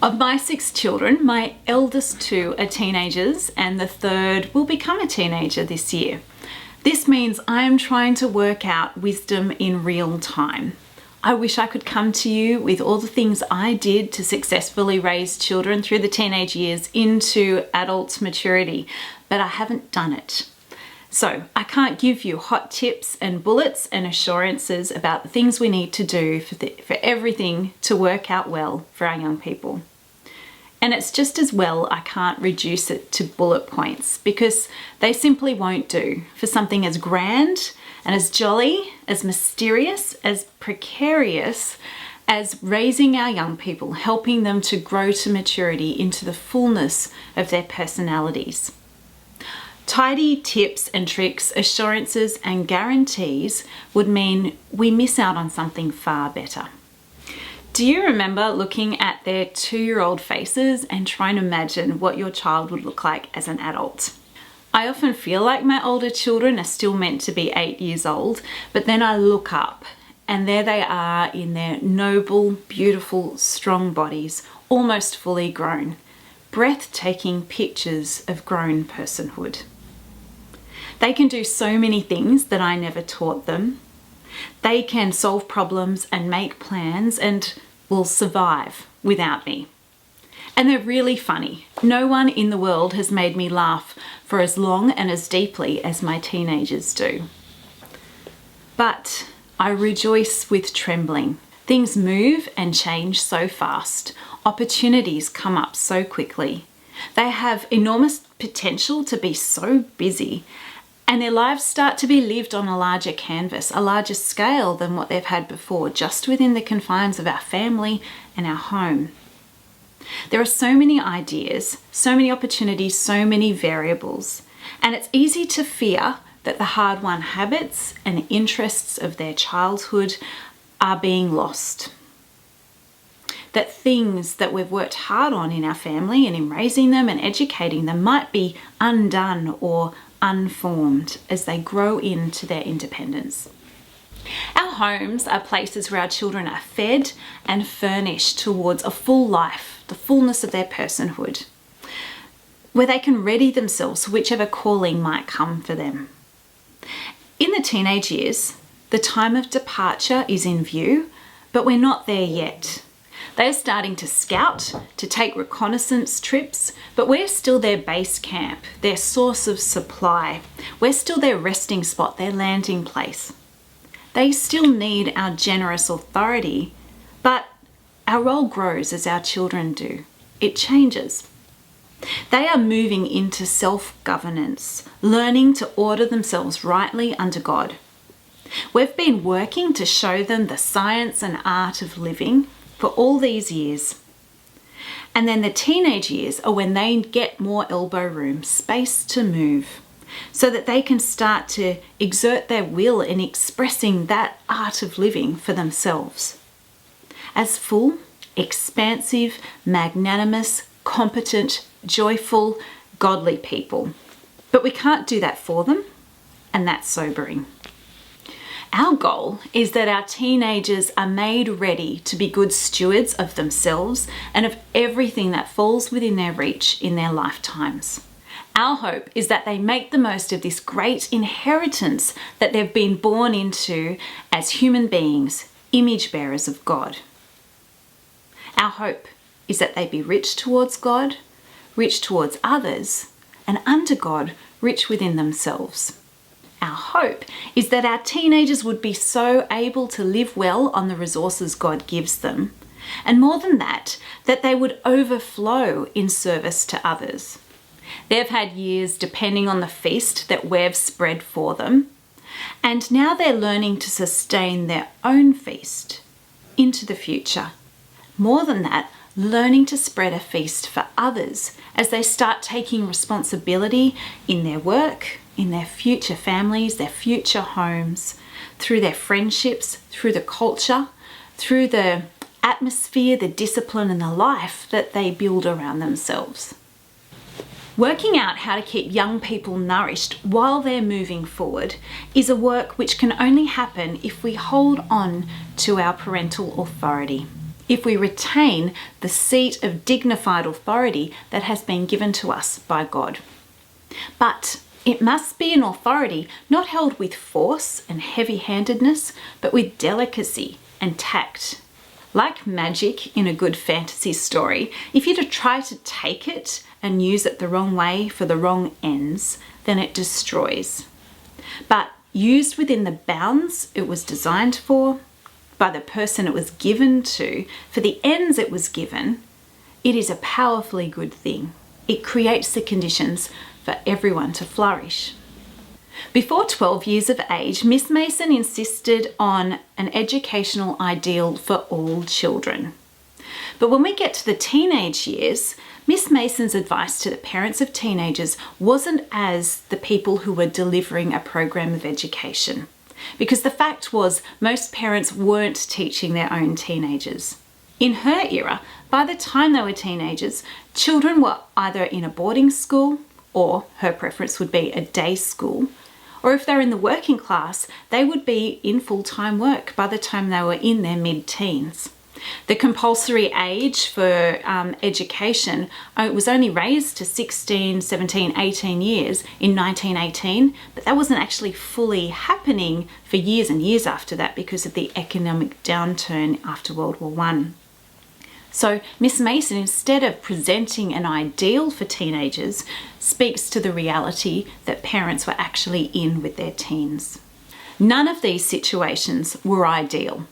Of my 6 children, my eldest 2 are teenagers and the third will become a teenager this year. This means I am trying to work out wisdom in real time. I wish I could come to you with all the things I did to successfully raise children through the teenage years into adult maturity, but I haven't done it. So I can't give you hot tips and bullets and assurances about the things we need to do for everything to work out well for our young people. And it's just as well I can't reduce it to bullet points because they simply won't do for something as grand and as jolly, as mysterious, as precarious as raising our young people, helping them to grow to maturity into the fullness of their personalities. Tidy tips and tricks, assurances and guarantees would mean we miss out on something far better. Do you remember looking at their 2-year-old faces and trying to imagine what your child would look like as an adult? I often feel like my older children are still meant to be 8 years old, but then I look up and there they are in their noble, beautiful, strong bodies, almost fully grown. Breathtaking pictures of grown personhood. They can do so many things that I never taught them. They can solve problems and make plans and will survive without me. And they're really funny. No one in the world has made me laugh for as long and as deeply as my teenagers do. But I rejoice with trembling. Things move and change so fast. Opportunities come up so quickly. They have enormous potential to be so busy, and their lives start to be lived on a larger canvas, a larger scale than what they've had before, just within the confines of our family and our home. There are so many ideas, so many opportunities, so many variables, and it's easy to fear that the hard-won habits and interests of their childhood are being lost. That things that we've worked hard on in our family and in raising them and educating them might be undone or unformed as they grow into their independence. Our homes are places where our children are fed and furnished towards a full life, the fullness of their personhood, where they can ready themselves for whichever calling might come for them. In the teenage years, the time of departure is in view, but we're not there yet. They're starting to scout, to take reconnaissance trips, but we're still their base camp, their source of supply. We're still their resting spot, their landing place. They still need our generous authority, but our role grows as our children do. It changes. They are moving into self-governance, learning to order themselves rightly under God. We've been working to show them the science and art of living for all these years. And then the teenage years are when they get more elbow room, space to move, so that they can start to exert their will in expressing that art of living for themselves. As full, expansive, magnanimous, competent, joyful, godly people. But we can't do that for them, and that's sobering. Our goal is that our teenagers are made ready to be good stewards of themselves and of everything that falls within their reach in their lifetimes. Our hope is that they make the most of this great inheritance that they've been born into as human beings, image bearers of God. Our hope is that they be rich towards God, rich towards others, and under God, rich within themselves. Our hope is that our teenagers would be so able to live well on the resources God gives them, and more than that, that they would overflow in service to others. They've had years depending on the feast that we've spread for them, and now they're learning to sustain their own feast into the future. More than that, learning to spread a feast for others as they start taking responsibility in their work, in their future families, their future homes, through their friendships, through the culture, through the atmosphere, the discipline and the life that they build around themselves. Working out how to keep young people nourished while they're moving forward is a work which can only happen if we hold on to our parental authority. if we retain the seat of dignified authority that has been given to us by God. But it must be an authority not held with force and heavy-handedness, but with delicacy and tact. Like magic in a good fantasy story, if you try to take it and use it the wrong way for the wrong ends, then it destroys. But used within the bounds it was designed for, by the person it was given to, for the ends it was given, it is a powerfully good thing. It creates the conditions for everyone to flourish. Before 12 years of age, Miss Mason insisted on an educational ideal for all children. But when we get to the teenage years, Miss Mason's advice to the parents of teenagers wasn't as the people who were delivering a program of education. Because the fact was, most parents weren't teaching their own teenagers. In her era, by the time they were teenagers, children were either in a boarding school, or her preference would be a day school, or if they're in the working class, they would be in full-time work by the time they were in their mid-teens. The compulsory age for education was only raised to 16, 17, 18 years in 1918, but that wasn't actually fully happening for years and years after that because of the economic downturn after World War I. So Miss Mason, instead of presenting an ideal for teenagers, speaks to the reality that parents were actually in with their teens. None of these situations were ideal,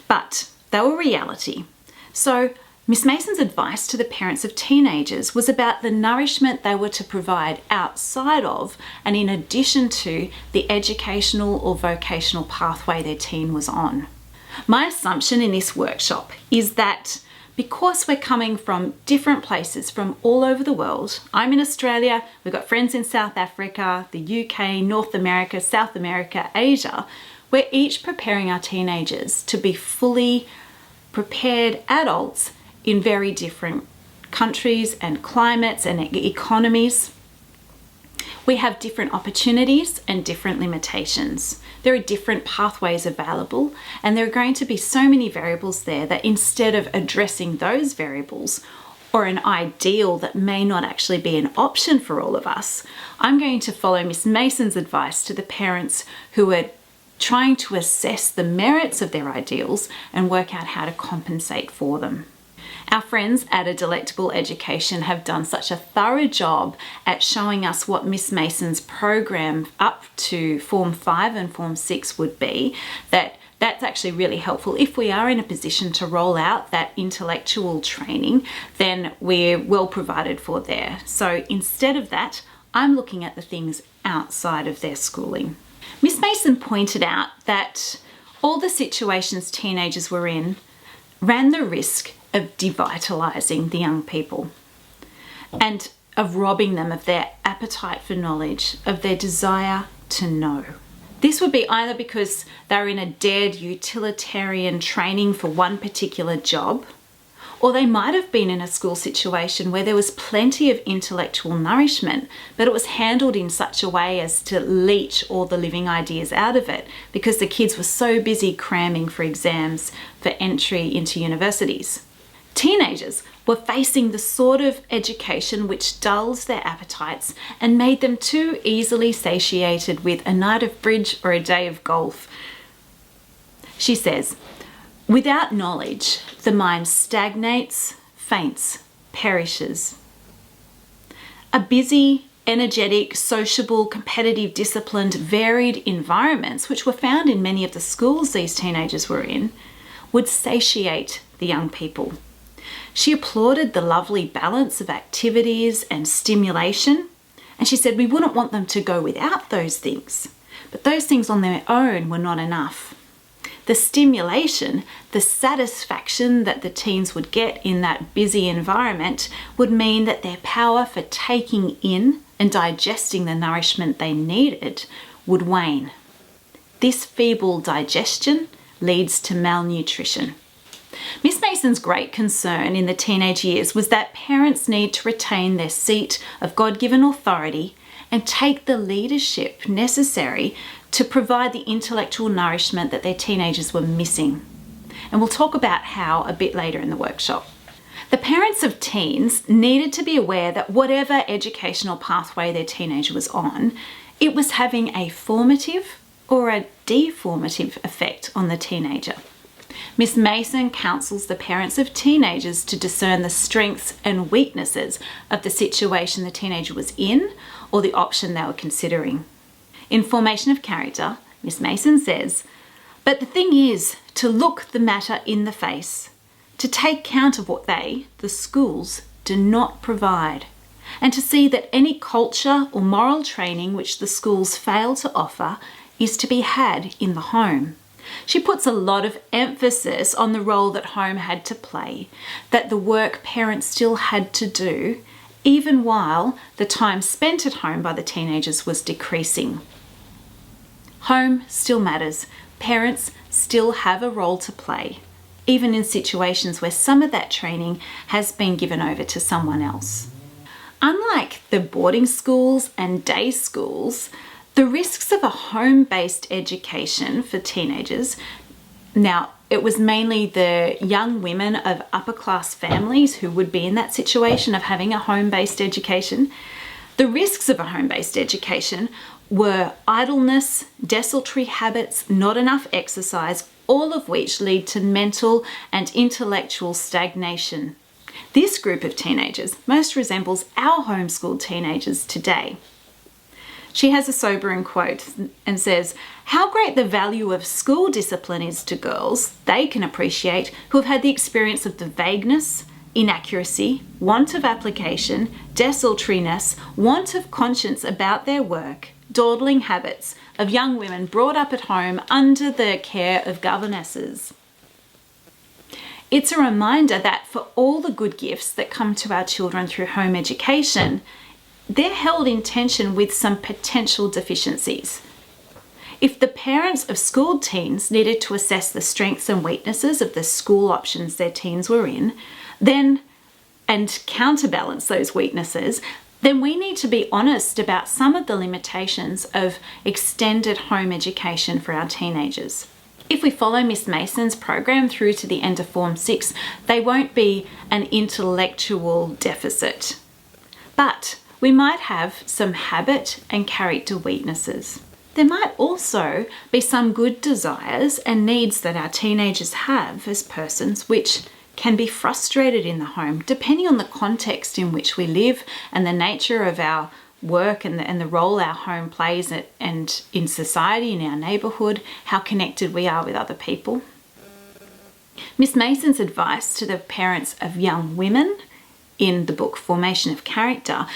but they were reality. So Miss Mason's advice to the parents of teenagers was about the nourishment they were to provide outside of and in addition to the educational or vocational pathway their teen was on. My assumption in this workshop is that because we're coming from different places from all over the world, I'm in Australia, we've got friends in South Africa, the UK, North America, South America, Asia, we're each preparing our teenagers to be fully prepared adults in very different countries and climates and economies. We have different opportunities and different limitations. There are different pathways available, and there are going to be so many variables there that instead of addressing those variables or an ideal that may not actually be an option for all of us, I'm going to follow Miss Mason's advice to the parents who are trying to assess the merits of their ideals and work out how to compensate for them. Our friends at A Delectable Education have done such a thorough job at showing us what Miss Mason's program up to Form 5 and Form 6 would be, that's actually really helpful. If we are in a position to roll out that intellectual training, then we're well provided for there. So instead of that, I'm looking at the things outside of their schooling. Miss Mason pointed out that all the situations teenagers were in ran the risk of devitalizing the young people and of robbing them of their appetite for knowledge, of their desire to know. This would be either because they're in a dead utilitarian training for one particular job, or they might have been in a school situation where there was plenty of intellectual nourishment, but it was handled in such a way as to leach all the living ideas out of it because the kids were so busy cramming for exams for entry into universities. Teenagers were facing the sort of education which dulls their appetites and made them too easily satiated with a night of bridge or a day of golf. She says, "Without knowledge, the mind stagnates, faints, perishes." A busy, energetic, sociable, competitive, disciplined, varied environments, which were found in many of the schools these teenagers were in, would satiate the young people. She applauded the lovely balance of activities and stimulation, and she said we wouldn't want them to go without those things, but those things on their own were not enough. The stimulation, the satisfaction that the teens would get in that busy environment would mean that their power for taking in and digesting the nourishment they needed would wane. This feeble digestion leads to malnutrition. Miss Mason's great concern in the teenage years was that parents need to retain their seat of God-given authority and take the leadership necessary to provide the intellectual nourishment that their teenagers were missing. and we'll talk about how a bit later in the workshop. The parents of teens needed to be aware that whatever educational pathway their teenager was on, it was having a formative or a deformative effect on the teenager. Miss Mason counsels the parents of teenagers to discern the strengths and weaknesses of the situation the teenager was in or the option they were considering. In Formation of Character, Miss Mason says, "But the thing is to look the matter in the face, to take count of what they, the schools, do not provide, and to see that any culture or moral training which the schools fail to offer is to be had in the home." She puts a lot of emphasis on the role that home had to play, that the work parents still had to do, even while the time spent at home by the teenagers was decreasing. Home still matters. Parents still have a role to play, even in situations where some of that training has been given over to someone else. Unlike the boarding schools and day schools, the risks of a home-based education for teenagers, now it was mainly the young women of upper-class families who would be in that situation of having a home-based education. The risks of a home-based education were idleness, desultory habits, not enough exercise, all of which lead to mental and intellectual stagnation. This group of teenagers most resembles our homeschooled teenagers today. She has a sobering quote and says, "How great the value of school discipline is to girls they can appreciate who have had the experience of the vagueness, inaccuracy, want of application, desultoriness, want of conscience about their work, dawdling habits of young women brought up at home under the care of governesses." It's a reminder that for all the good gifts that come to our children through home education, they're held in tension with some potential deficiencies. If the parents of schooled teens needed to assess the strengths and weaknesses of the school options their teens were in, and counterbalance those weaknesses, then we need to be honest about some of the limitations of extended home education for our teenagers. If we follow Miss Mason's program through to the end of Form 6, they won't be an intellectual deficit, but we might have some habit and character weaknesses. There might also be some good desires and needs that our teenagers have as persons which can be frustrated in the home, depending on the context in which we live and the nature of our work and the role our home plays and in society, in our neighbourhood, how connected we are with other people. Miss Mason's advice to the parents of young women in the book Formation of Character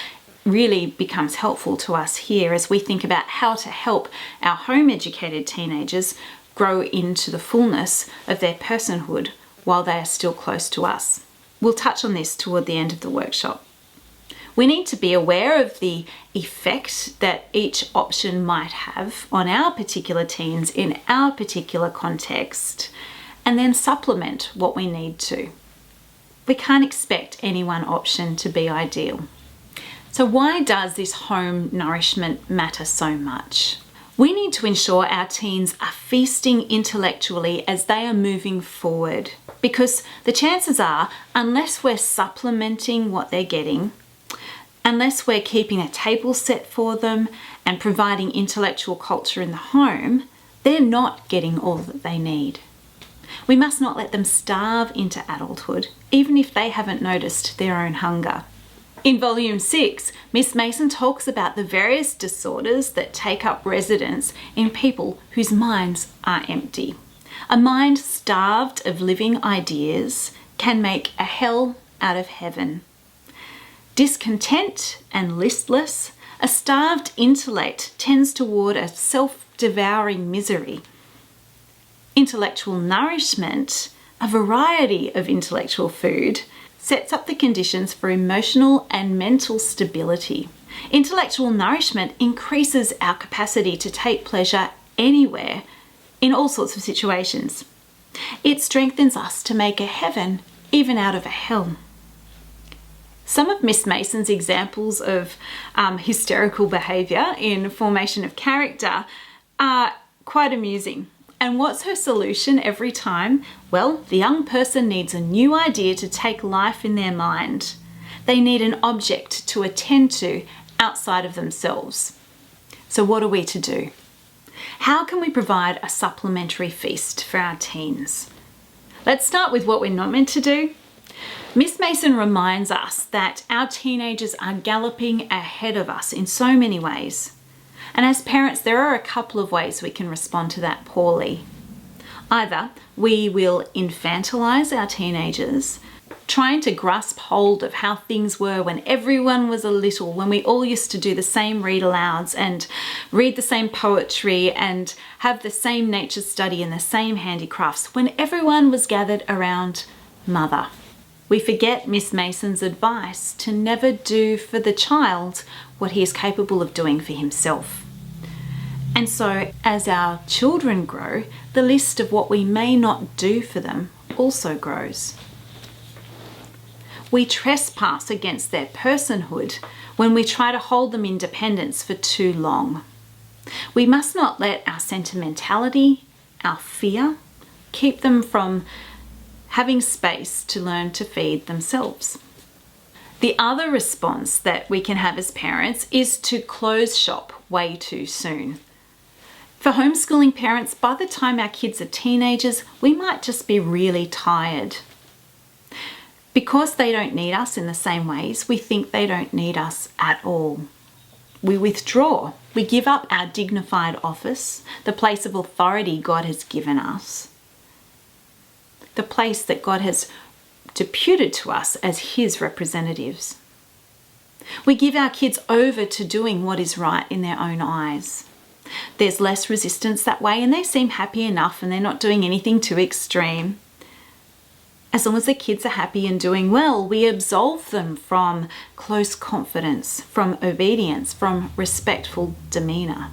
really becomes helpful to us here as we think about how to help our home-educated teenagers grow into the fullness of their personhood while they are still close to us. We'll touch on this toward the end of the workshop. We need to be aware of the effect that each option might have on our particular teens in our particular context, and then supplement what we need to. We can't expect any one option to be ideal. So why does this home nourishment matter so much? We need to ensure our teens are feasting intellectually as they are moving forward, because the chances are, unless we're supplementing what they're getting, unless we're keeping a table set for them and providing intellectual culture in the home, they're not getting all that they need. We must not let them starve into adulthood, even if they haven't noticed their own hunger. In Volume 6, Miss Mason talks about the various disorders that take up residence in people whose minds are empty. A mind starved of living ideas can make a hell out of heaven. Discontent and listless, a starved intellect tends toward a self-devouring misery. Intellectual nourishment, a variety of intellectual food, sets up the conditions for emotional and mental stability. Intellectual nourishment increases our capacity to take pleasure anywhere, in all sorts of situations. It strengthens us to make a heaven even out of a hell. Some of Miss Mason's examples of hysterical behaviour in Formation of Character are quite amusing. And what's her solution every time? Well, the young person needs a new idea to take life in their mind. They need an object to attend to outside of themselves. So what are we to do? How can we provide a supplementary feast for our teens? Let's start with what we're not meant to do. Miss Mason reminds us that our teenagers are galloping ahead of us in so many ways. And as parents, there are a couple of ways we can respond to that poorly. Either we will infantilize our teenagers, trying to grasp hold of how things were when everyone was a little, when we all used to do the same read alouds and read the same poetry and have the same nature study and the same handicrafts, when everyone was gathered around Mother. We forget Miss Mason's advice to never do for the child what he is capable of doing for himself. And so as our children grow, the list of what we may not do for them also grows. We trespass against their personhood when we try to hold them in dependence for too long. We must not let our sentimentality, our fear, keep them from having space to learn to feed themselves. The other response that we can have as parents is to close shop way too soon. For homeschooling parents, by the time our kids are teenagers, we might just be really tired. Because they don't need us in the same ways, we think they don't need us at all. We withdraw. We give up our dignified office, the place of authority God has given us, the place that God has deputed to us as His representatives. We give our kids over to doing what is right in their own eyes. There's less resistance that way, and they seem happy enough and they're not doing anything too extreme. As long as the kids are happy and doing well, we absolve them from close confidence, from obedience, from respectful demeanour.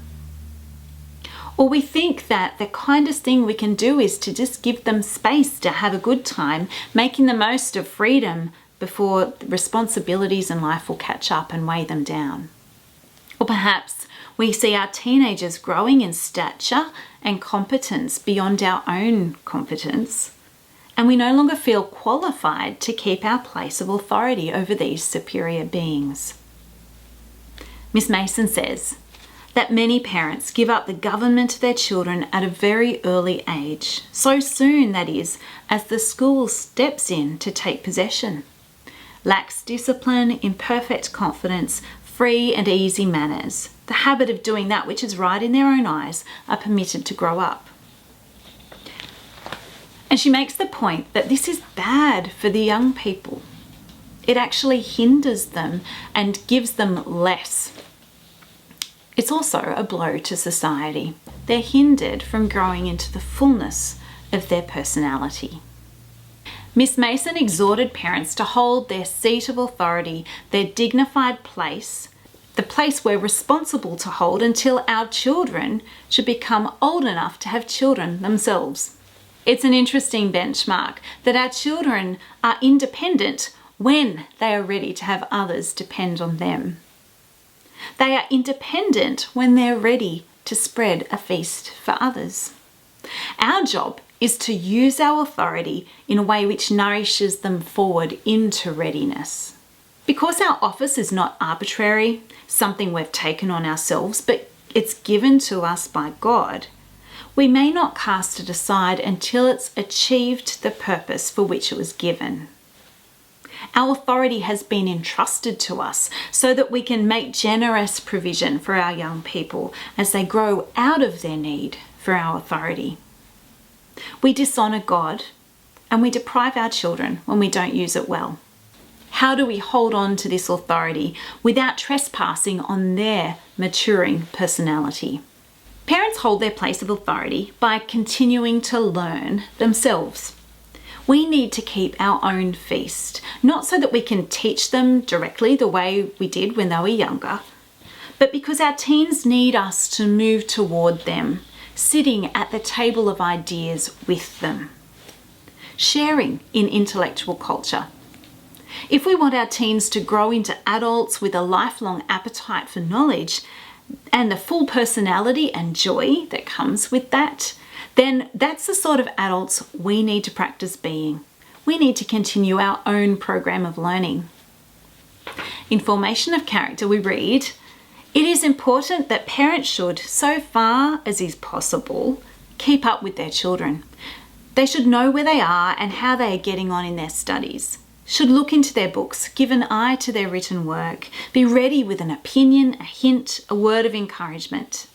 Or we think that the kindest thing we can do is to just give them space to have a good time, making the most of freedom before responsibilities in life will catch up and weigh them down. Or perhaps we see our teenagers growing in stature and competence beyond our own competence, and we no longer feel qualified to keep our place of authority over these superior beings. Miss Mason says that many parents give up the government of their children at a very early age, so soon, that is, as the school steps in to take possession. Lacks discipline, imperfect confidence, free and easy manners. The habit of doing that which is right in their own eyes are permitted to grow up. And she makes the point that this is bad for the young people. It actually hinders them and gives them less. It's also a blow to society. They're hindered from growing into the fullness of their personality. Miss Mason exhorted parents to hold their seat of authority, their dignified place, the place we're responsible to hold until our children should become old enough to have children themselves. It's an interesting benchmark that our children are independent when they are ready to have others depend on them. They are independent when they're ready to spread a feast for others. Our job is to use our authority in a way which nourishes them forward into readiness. Because our office is not arbitrary, something we've taken on ourselves, but it's given to us by God, we may not cast it aside until it's achieved the purpose for which it was given. Our authority has been entrusted to us so that we can make generous provision for our young people as they grow out of their need for our authority. We dishonour God and we deprive our children when we don't use it well. How do we hold on to this authority without trespassing on their maturing personality? Parents hold their place of authority by continuing to learn themselves. We need to keep our own feast, not so that we can teach them directly the way we did when they were younger, but because our teens need us to move toward them, sitting at the table of ideas with them, sharing in intellectual culture. If we want our teens to grow into adults with a lifelong appetite for knowledge, and the full personality and joy that comes with that, then that's the sort of adults we need to practice being. We need to continue our own program of learning. In Formation of Character, we read, "It is important that parents should, so far as is possible, keep up with their children. They should know where they are and how they are getting on in their studies, should look into their books, give an eye to their written work, be ready with an opinion, a hint, a word of encouragement.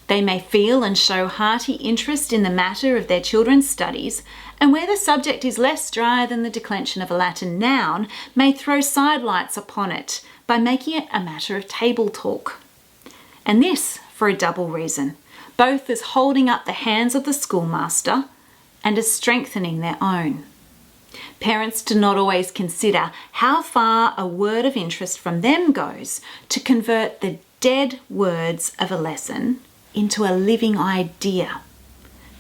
They may feel and show hearty interest in the matter of their children's studies, and where the subject is less dry than the declension of a Latin noun, may throw sidelights upon it by making it a matter of table talk. And this for a double reason, both as holding up the hands of the schoolmaster and as strengthening their own. Parents do not always consider how far a word of interest from them goes to convert the dead words of a lesson into a living idea,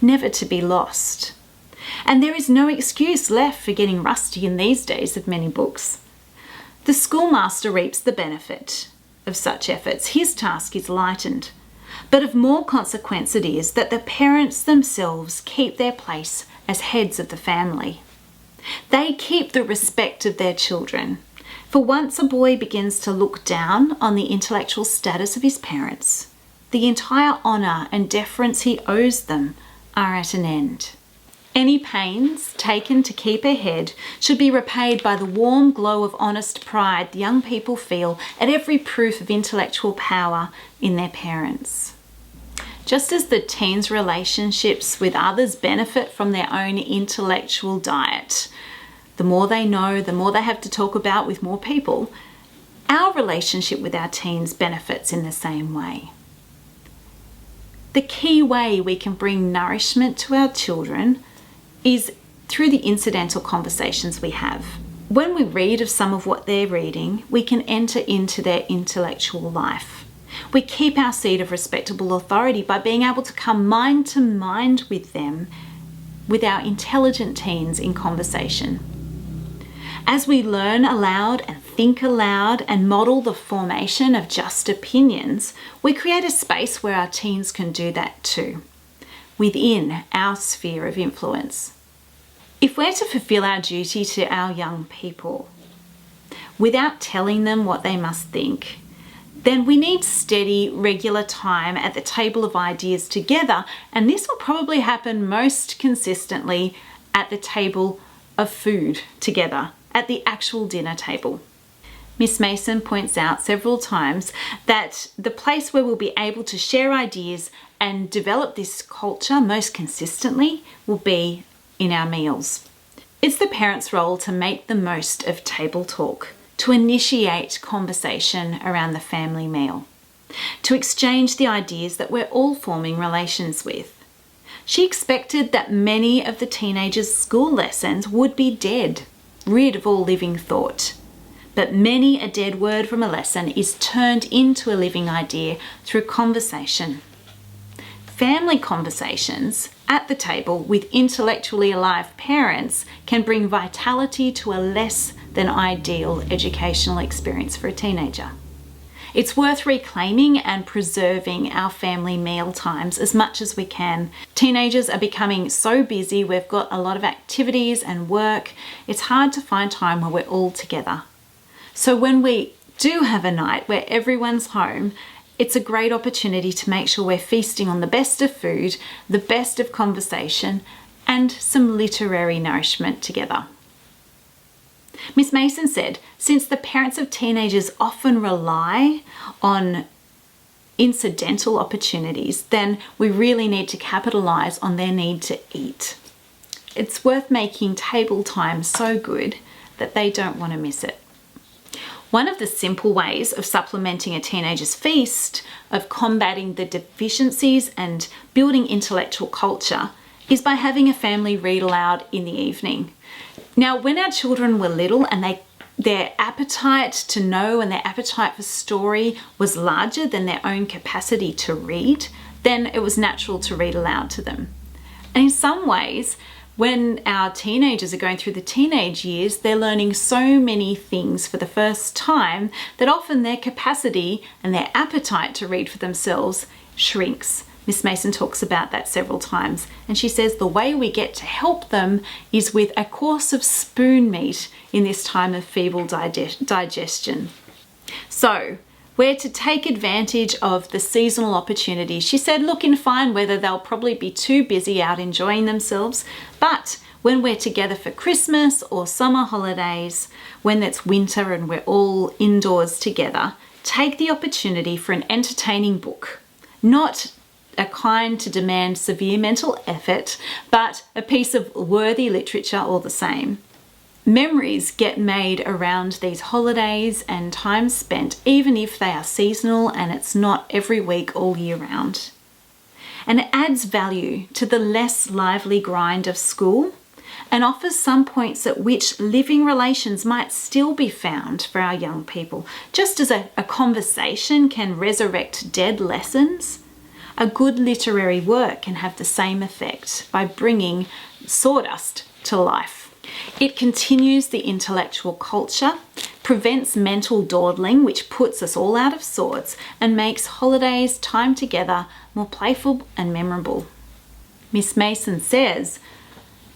never to be lost. And there is no excuse left for getting rusty in these days of many books. The schoolmaster reaps the benefit of such efforts. His task is lightened. But of more consequence it is that the parents themselves keep their place as heads of the family. They keep the respect of their children. For once a boy begins to look down on the intellectual status of his parents, the entire honour and deference he owes them are at an end. Any pains taken to keep ahead should be repaid by the warm glow of honest pride the young people feel at every proof of intellectual power in their parents. Just as the teens' relationships with others benefit from their own intellectual diet, the more they know, the more they have to talk about with more people, our relationship with our teens benefits in the same way. The key way we can bring nourishment to our children is through the incidental conversations we have. When we read of some of what they're reading, we can enter into their intellectual life. We keep our seat of respectable authority by being able to come mind to mind with them, with our intelligent teens in conversation. As we learn aloud and think aloud and model the formation of just opinions, we create a space where our teens can do that too, within our sphere of influence. If we're to fulfill our duty to our young people without telling them what they must think, then we need steady, regular time at the table of ideas together, and this will probably happen most consistently at the table of food together, at the actual dinner table. Miss Mason points out several times that the place where we'll be able to share ideas and develop this culture most consistently will be in our meals. It's the parents' role to make the most of table talk, to initiate conversation around the family meal, to exchange the ideas that we're all forming relations with. She expected that many of the teenagers' school lessons would be dead, rid of all living thought. But many a dead word from a lesson is turned into a living idea through conversation. Family conversations at the table with intellectually alive parents can bring vitality to a less than ideal educational experience for a teenager. It's worth reclaiming and preserving our family meal times as much as we can. Teenagers are becoming so busy, we've got a lot of activities and work. It's hard to find time where we're all together. So when we do have a night where everyone's home, it's a great opportunity to make sure we're feasting on the best of food, the best of conversation, and some literary nourishment together. Miss Mason said, since the parents of teenagers often rely on incidental opportunities, then we really need to capitalize on their need to eat. It's worth making table time so good that they don't want to miss it. One of the simple ways of supplementing a teenager's feast, of combating the deficiencies and building intellectual culture, is by having a family read aloud in the evening. Now, when our children were little and their appetite to know and their appetite for story was larger than their own capacity to read, then it was natural to read aloud to them. And in some ways, when our teenagers are going through the teenage years, they're learning so many things for the first time that often their capacity and their appetite to read for themselves shrinks. Miss Mason talks about that several times, and she says the way we get to help them is with a course of spoon meat in this time of feeble digestion. So we're to take advantage of the seasonal opportunities. She said, look, in fine weather they'll probably be too busy out enjoying themselves, but when we're together for Christmas or summer holidays, when it's winter and we're all indoors together, take the opportunity for an entertaining book. Not a kind to demand severe mental effort, but a piece of worthy literature all the same. Memories get made around these holidays and time spent, even if they are seasonal and it's not every week all year round. And it adds value to the less lively grind of school and offers some points at which living relations might still be found for our young people. Just as a conversation can resurrect dead lessons, a good literary work can have the same effect by bringing sawdust to life. It continues the intellectual culture, prevents mental dawdling, which puts us all out of sorts, and makes holidays, time together, more playful and memorable. Miss Mason says,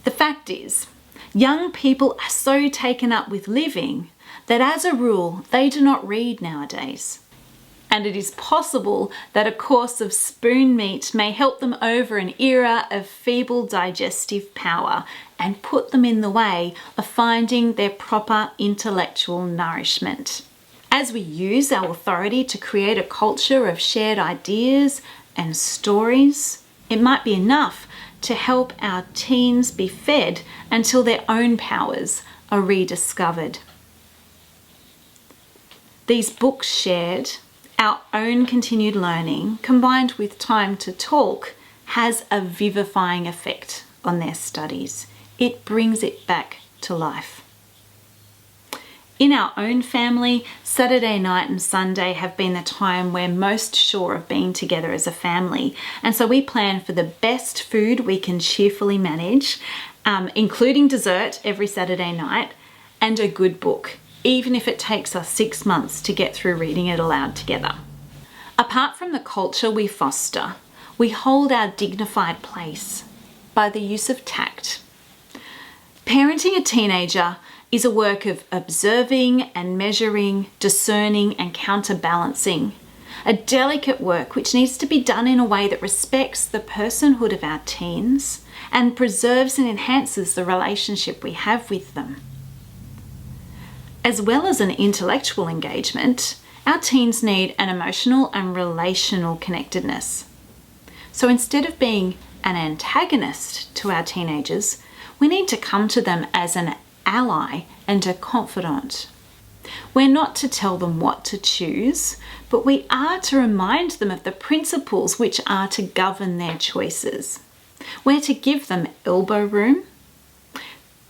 the fact is, young people are so taken up with living that as a rule, they do not read nowadays. And it is possible that a course of spoon meat may help them over an era of feeble digestive power and put them in the way of finding their proper intellectual nourishment. As we use our authority to create a culture of shared ideas and stories, it might be enough to help our teens be fed until their own powers are rediscovered. These books shared, our own continued learning, combined with time to talk, has a vivifying effect on their studies. It brings it back to life. In our own family, Saturday night and Sunday have been the time we're most sure of being together as a family. And so we plan for the best food we can cheerfully manage, including dessert every Saturday night, and a good book, even if it takes us 6 months to get through reading it aloud together. Apart from the culture we foster, we hold our dignified place by the use of tact. Parenting a teenager is a work of observing and measuring, discerning and counterbalancing. A delicate work which needs to be done in a way that respects the personhood of our teens and preserves and enhances the relationship we have with them. As well as an intellectual engagement, our teens need an emotional and relational connectedness. So instead of being an antagonist to our teenagers, we need to come to them as an ally and a confidant. We're not to tell them what to choose, but we are to remind them of the principles which are to govern their choices. We're to give them elbow room.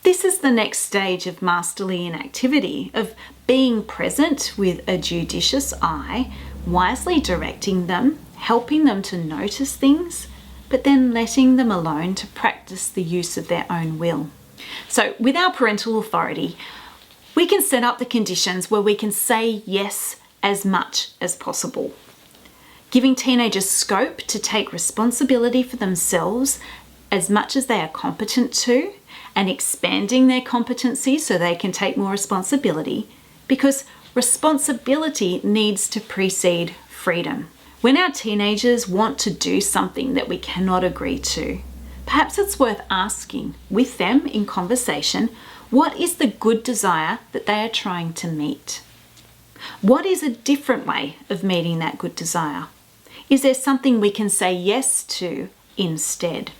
This is the next stage of masterly inactivity, of being present with a judicious eye, wisely directing them, helping them to notice things, but then letting them alone to practice the use of their own will. So with our parental authority, we can set up the conditions where we can say yes as much as possible, giving teenagers scope to take responsibility for themselves as much as they are competent to, and expanding their competency so they can take more responsibility, because responsibility needs to precede freedom. When our teenagers want to do something that we cannot agree to, perhaps it's worth asking with them in conversation, what is the good desire that they are trying to meet? What is a different way of meeting that good desire? Is there something we can say yes to instead?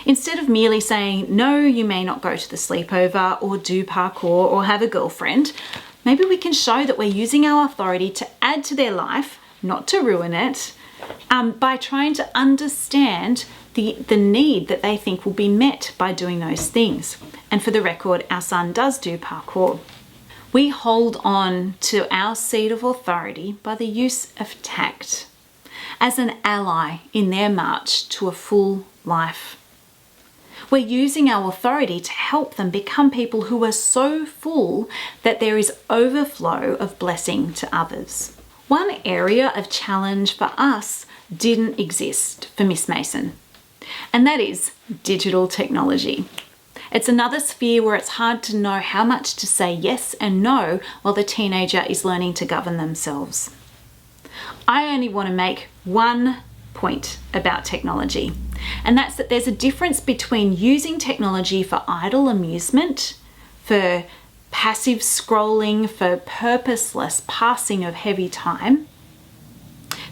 Instead of merely saying, no, you may not go to the sleepover or do parkour or have a girlfriend, maybe we can show that we're using our authority to add to their life, not to ruin it, by trying to understand the need that they think will be met by doing those things. And for the record, our son does do parkour. We hold on to our seat of authority by the use of tact as an ally in their march to a full life. We're using our authority to help them become people who are so full that there is overflow of blessing to others. One area of challenge for us didn't exist for Miss Mason, and that is digital technology. It's another sphere where it's hard to know how much to say yes and no while the teenager is learning to govern themselves. I only want to make one point about technology, and that's that there's a difference between using technology for idle amusement, for passive scrolling, for purposeless passing of heavy time,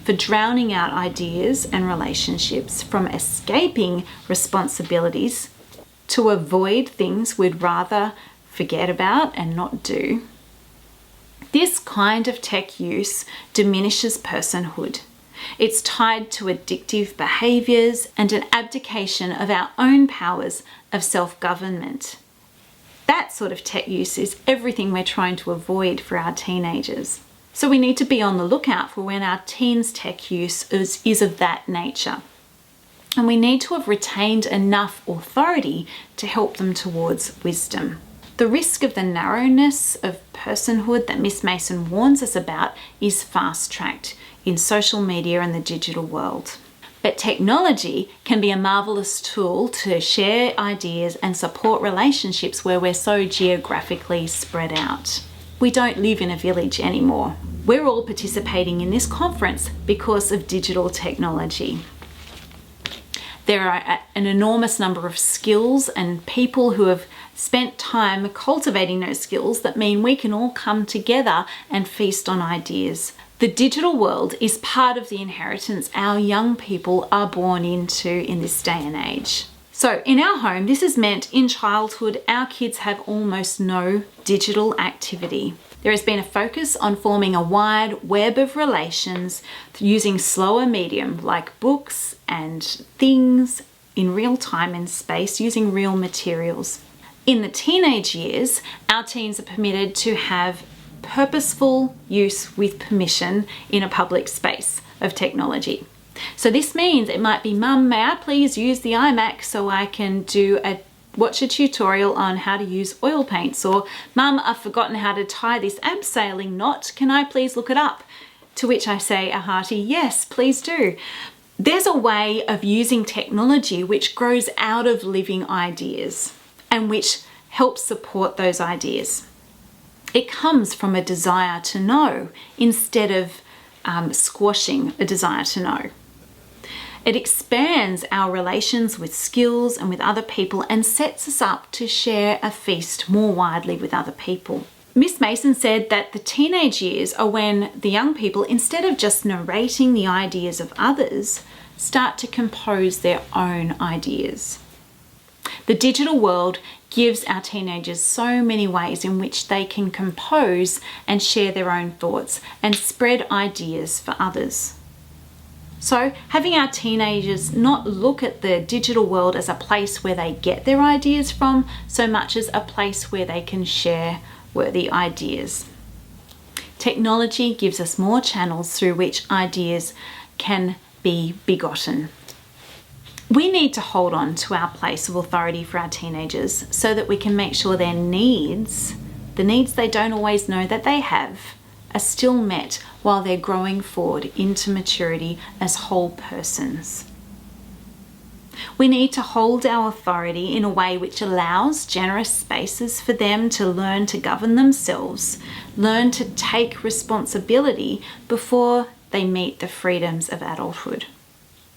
for drowning out ideas and relationships, from escaping responsibilities to avoid things we'd rather forget about and not do. This kind of tech use diminishes personhood. It's tied to addictive behaviours and an abdication of our own powers of self-government. That sort of tech use is everything we're trying to avoid for our teenagers. So we need to be on the lookout for when our teens' tech use is of that nature. And we need to have retained enough authority to help them towards wisdom. The risk of the narrowness of personhood that Miss Mason warns us about is fast-tracked in social media and the digital world. But technology can be a marvellous tool to share ideas and support relationships where we're so geographically spread out. We don't live in a village anymore. We're all participating in this conference because of digital technology. There are an enormous number of skills and people who have spent time cultivating those skills that mean we can all come together and feast on ideas. The digital world is part of the inheritance our young people are born into in this day and age. So in our home, this has meant in childhood, our kids have almost no digital activity. There has been a focus on forming a wide web of relations using slower medium like books and things in real time and space using real materials. In the teenage years, our teens are permitted to have purposeful use with permission in a public space of technology. So this means it might be, Mum, may I please use the iMac so I can watch a tutorial on how to use oil paints, or Mum, I've forgotten how to tie this abseiling knot, can I please look it up? To which I say a hearty yes, please do. There's a way of using technology which grows out of living ideas and which helps support those ideas. It comes from a desire to know instead of squashing a desire to know. It expands our relations with skills and with other people and sets us up to share a feast more widely with other people. Miss Mason said that the teenage years are when the young people, instead of just narrating the ideas of others, start to compose their own ideas. The digital world gives our teenagers so many ways in which they can compose and share their own thoughts and spread ideas for others. So having our teenagers not look at the digital world as a place where they get their ideas from so much as a place where they can share worthy ideas. Technology gives us more channels through which ideas can be begotten. We need to hold on to our place of authority for our teenagers so that we can make sure their needs, the needs they don't always know that they have, are still met while they're growing forward into maturity as whole persons. We need to hold our authority in a way which allows generous spaces for them to learn to govern themselves, learn to take responsibility before they meet the freedoms of adulthood.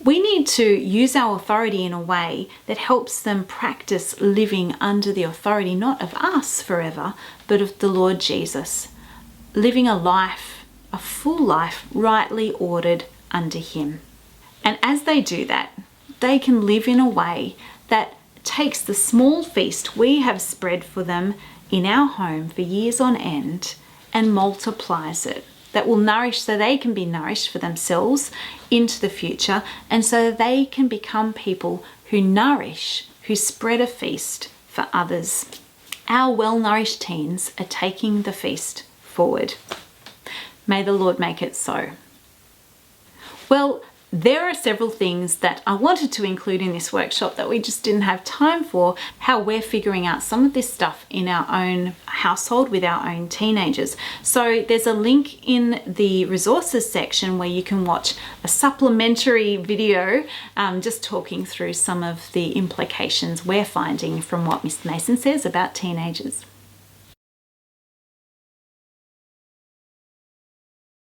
We need to use our authority in a way that helps them practice living under the authority not of us forever, but of the Lord Jesus, living a life, a full life, rightly ordered under Him. And as they do that, they can live in a way that takes the small feast we have spread for them in our home for years on end and multiplies it, that will nourish so they can be nourished for themselves into the future, and so they can become people who nourish, who spread a feast for others. Our well-nourished teens are taking the feast forward. May the Lord make it so. Well, there are several things that I wanted to include in this workshop that we just didn't have time for, how we're figuring out some of this stuff in our own household with our own teenagers. So there's a link in the resources section where you can watch a supplementary video just talking through some of the implications we're finding from what Miss Mason says about teenagers.